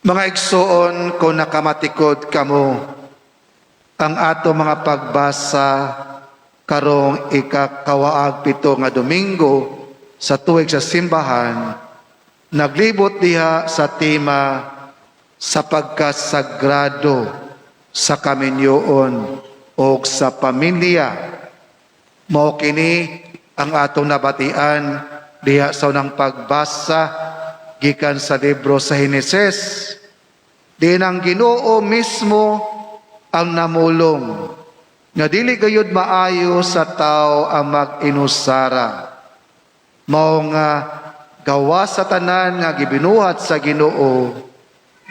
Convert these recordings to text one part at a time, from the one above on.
Mga igsoon, kung nakamatikod kamo, ang ato mga pagbasa karong ikakawaag pito nga Domingo sa tuig sa simbahan, naglibot diha sa tema sa pagkasagrado sa kaminyoon o sa pamilya. Mao kini ang atong nabatian diha sa unang pagbasa gikan sa libro sa Heneses. Di ang Ginoo mismo ang namulong nga dili gayud maayo sa tao ang mag-inusara. Mao nga gawa sa tanan nga gibinuhat sa Ginoo,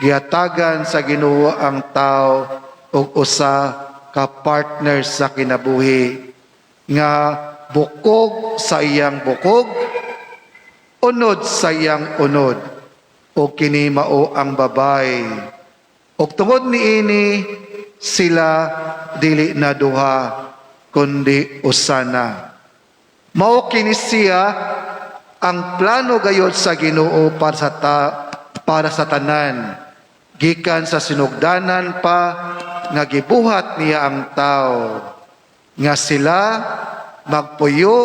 giatagan sa Ginoo ang tao og usa ka partner sa kinabuhi nga bukog sa iyang bukog, unod sa iyang unod, o kini mao ang babay. O tungod niini sila dili na duha kundi usana. Mao kini siya ang plano gayud sa Ginoo para sa tanan, gikan sa sinugdanan pa nga gibuhat niya ang tao, nga sila magpuyo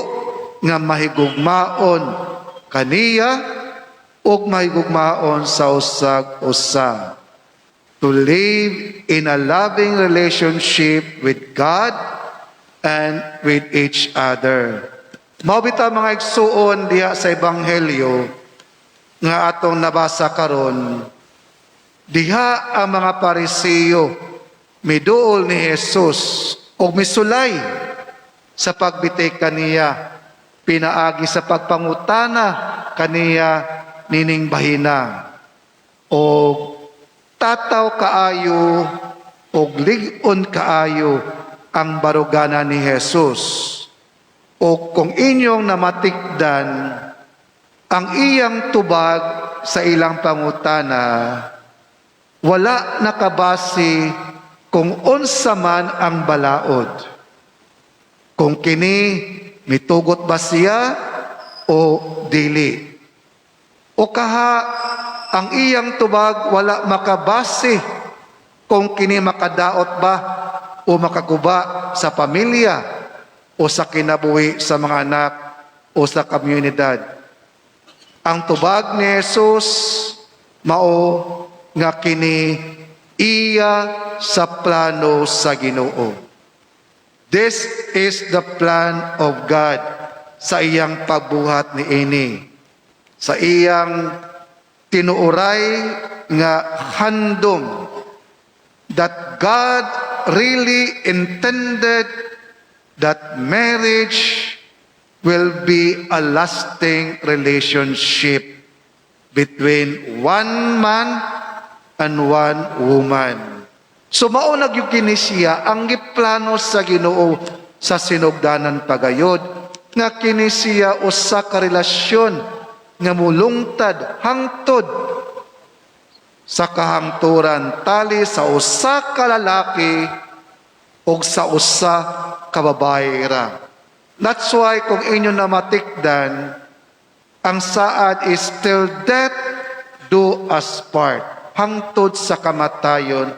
nga mahigugmaon kaniya ug mahigugmaon sa usag-usa. To live in a loving relationship with God and with each other. Mao bitaw mga igsuon diha sa Ebanghelyo nga atong nabasa karon, diha ang mga Pariseo miduol ni Jesus ug misulay sa pagbitay kaniya, pinaagi sa pagpangutana kaniya nining bahina, o tataw kaayo o lig-on kaayo ang barugana ni Jesus. O kung inyong namatikdan ang iyang tubag sa ilang pangutana, wala nakabasi kung unsa man ang balaod, kung kini mitugot ba siya o dili. O kaha ang iyang tubag wala makabase kung kini makadaot ba o makaguba sa pamilya o sa kinabuhi sa mga anak o sa komunidad. Ang tubag ni Jesus mao nga kini iya sa plano sa Ginoo. This is the plan of God sa iyang pagbuhat ni ini. Sa iyang tinuuray nga handom that God really intended that marriage will be a lasting relationship between one man and one woman. So maunag yung kinisiya ang giplano sa Ginoo sa sinugdanan pagayod nga kinisiya usa ka relasyon nga mulungtad hangtod sa kahangturan tali sa usa ka lalaki o sa usa ka babae ra. That's why kung inyo na matikdan, ang saad is till death do us part. Hangtod sa kamatayon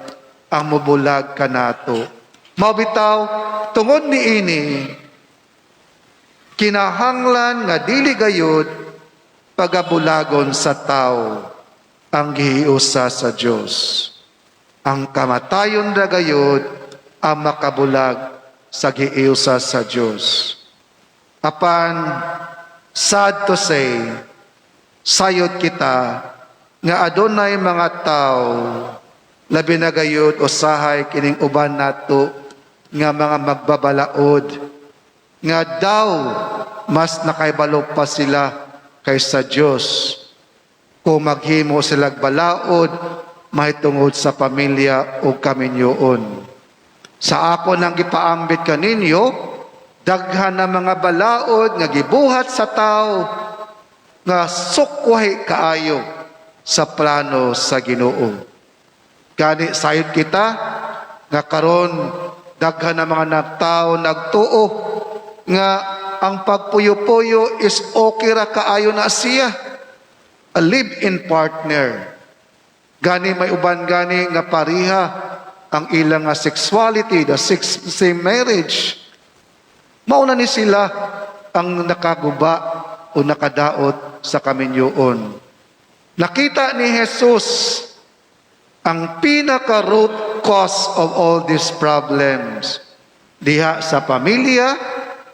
ang mubulag kanato. Mabitaw, tungod ni ini, kinahanglan nga dili gayud pagabulagon sa tao ang gihiusa sa Dios. Ang kamatayon ra gayud ang makabulag sa gihiusa sa Dios. Apan sad to say, sayod kita nga adunay mga tao labi na gayud usahay kining uban nato nga mga magbabalaod nga daw mas nakaibalo pa sila kaysa Dios kung maghimo sila balaod mahitungod sa pamilya o kaminyoon. Sa ako nang gipaambit kaninyo, daghan na mga balaod nga gibuhat sa tao nga sukwahi kaayo sa plano sa Ginoo. Gani sayod kita nga karon daghan na mga tao nagtuo nga ang pagpuyo-puyo is okay ra kaayo na siya. A live-in partner. Gani may uban gani nga pariha ang ilang nga sexuality, the same marriage. Mauna ni sila ang nakaguba o nakadaot sa kaminyoon. Nakita ni Jesus ang pinaka-root cause of all these problems. Diha sa pamilya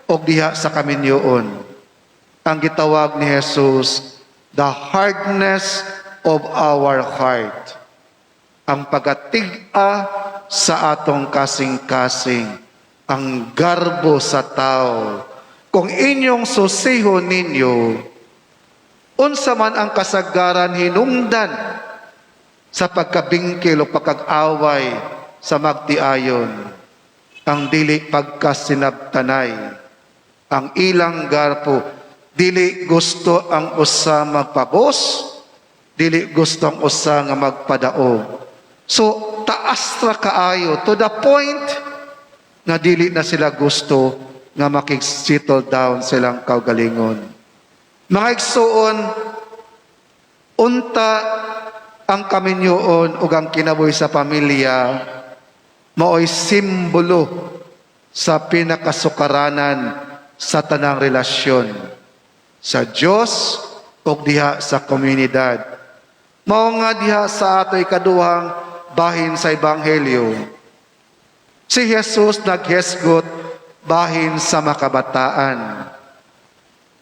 o diha sa kaminyoon. Ang gitawag ni Jesus, the hardness of our heart. Ang pagatig-a sa atong kasing-kasing. Ang garbo sa tao. Kung inyong susihon ninyo, unsa man ang kasagaran hinungdan sa pagkabingkil o pagkag-away sa magtiayon, ang dili pagkasinabtanay, ang ilang garpo, dili gusto ang usa magpabos, dili gusto ang usa nga magpadaog. So, taas ra kaayo to the point na dili na sila gusto nga makig-settle down silang kaugalingon. Mga igsuon, unta ang kaminyoon ug ang kinabuhi sa pamilya mao'y simbolo sa pinakasukaranan sa tanang relasyon sa Dios ug diha sa komunidad. Mao nga diha sa ato'y kaduhang bahin sa Ebanghelyo. Si Jesus naghisgot bahin sa makabataan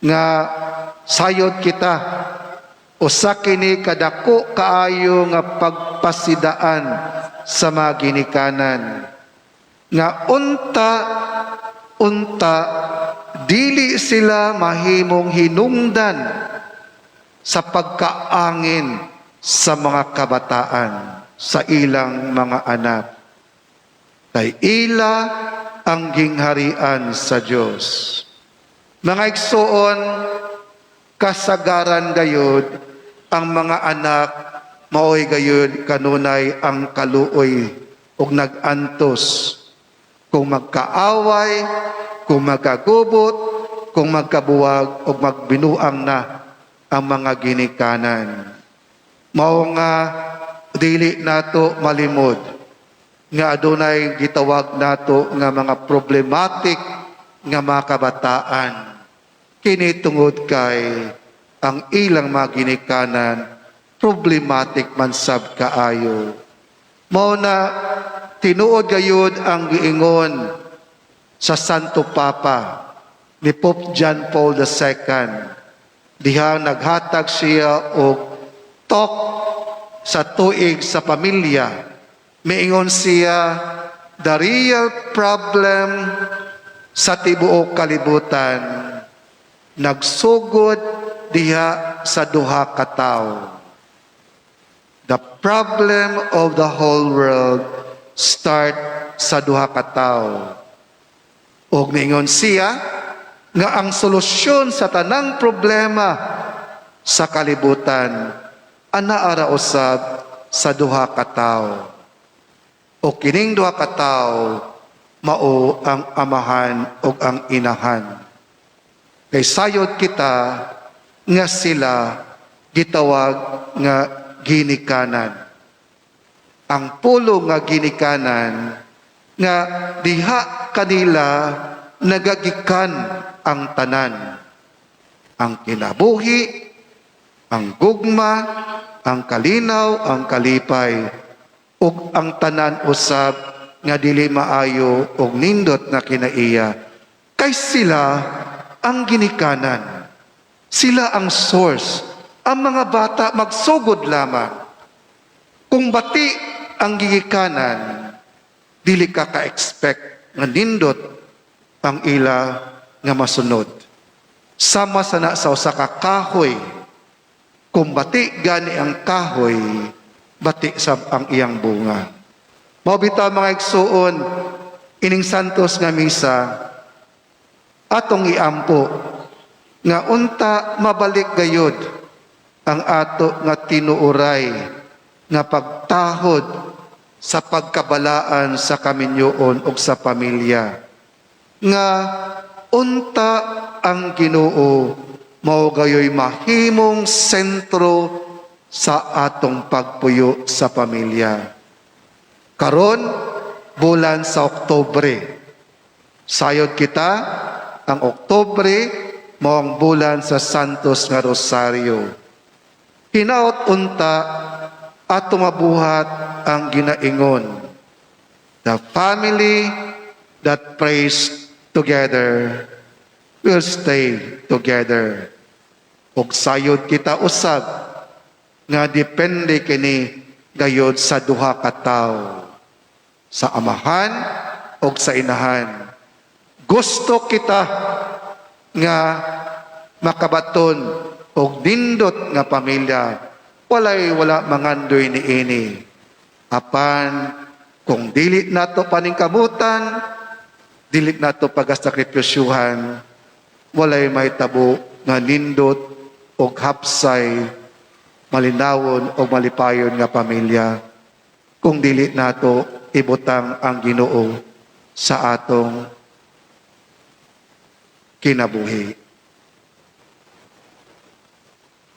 nga sayod kita usa kini kadako kaayo nga pagpasidaan sa mga ginikanan nga unta dili sila mahimong hinungdan sa pagkaangin sa mga kabataan, sa ilang mga anak. Kay ila ang gingharian sa Dios. Mga igsuon, kasagaran gayud ang mga anak maoy gayud kanunay ang kaluoy ug nagantos kung magkaaway, kung magkagubot, kung magkabuwag ug magbinuang na ang mga ginikanan. Mao nga dili nato malimod nga adunay gitawag nato nga mga problematic nga mga kabataan. Kini tungod kay ang ilang mga ginikanan problematic man sab kaayo. Mao na tinuod gayud ang giingon sa Santo Papa ni Pope John Paul II. Diha naghatag siya og talk sa tuig sa pamilya. Miingon siya, the real problem sa tibuok kalibutan nagsugod diha sa duha ka tawo. The problem of the whole world start sa duha ka tawo. Og miingon siya nga ang solusyon sa tanang problema sa kalibutan anaara usab sa duha ka tawo. O kining duha ka tawo mao ang amahan ug ang inahan. Kay sayod kita nga sila gitawag nga ginikanan. Ang pulo nga ginikanan nga diha kanila nagagikan ang tanan. Ang kinabuhi, ang gugma, ang kalinaw, ang kalipay, ug ang tanan usab nga dili maayo og nindot na kinaiya. Kay sila ang ginikanan. Sila ang source. Ang mga bata magsugod lamang. Kung bati ang gigikanan, dili ka ka-expect nga nindot ang ila nga masunod. Sama sana sa usa ka kahoy. Kung bati gani ang kahoy, bati sab ang iyang bunga. Mao bitaw mga igsuon, ining santos nga misa atong iampo nga unta mabalik gayud ang ato nga tinuoray nga pagtahod sa pagkabalaan sa kaminyoon ug sa pamilya. Nga unta ang Ginoo mao gayoy mahimong sentro sa atong pagpuyo sa pamilya. Karon, bulan sa Oktubre. Sayod kita, ang Oktubre, mao ang bulan sa Santos nga Rosario. Hinaot unta at tumabuhat ang ginaingon. The family that prays together will stay together. Ug sayod kita usab nga depende kini gayod sa duha ka tawo, sa amahan ug sa inahan. Gusto kita nga makabaton og nindot nga pamilya, wala mangandoy niini. Apan kung dili nato paningkamutan, dili nato pagasakripisyuhan, walay may tabo nga nindot og hapsay, malinawon o malipayon nga pamilya kung dili nato ibutang ang Ginoo sa atong kinabuhi.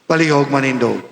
Palihog manindog.